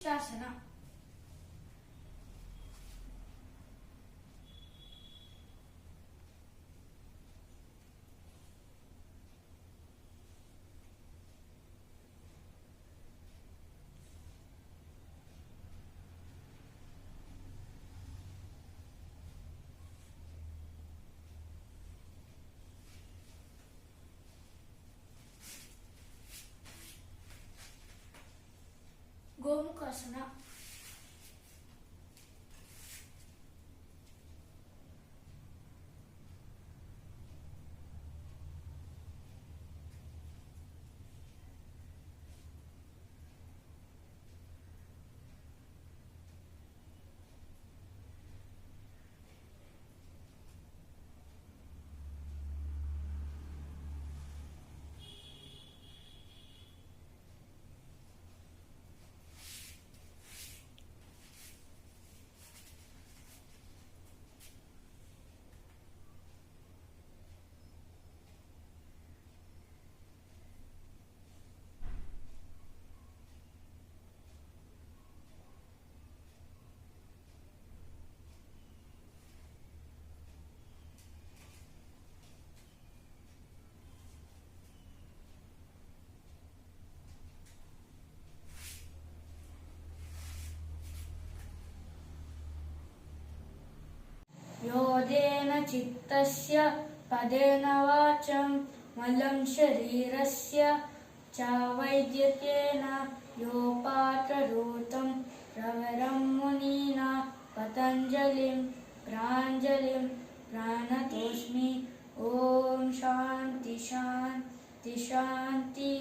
ವೃಕ್ಷಾಸನ. ಗೋಮುಖಾಸನ. ಯೋಧೇನ ಚಿತ್ತಸ್ಯ ಪದೇನ ವಾಚಂ ಮಲಂ ಶರೀರಸ್ಯ ಚ ವೈದ್ಯಕೇನ ಯೋಪಾತ್ರರೂತಂ ಪ್ರವರಂ ಮುನೀನಾ ಪತಂಜಲಿಂ ಪ್ರಾಂಜಲಿಂ ಪ್ರಾಣತೋಸ್ಮಿ. ಓಂ ಶಾಂತಿ ಶಾಂತಿ ಶಾಂತಿ.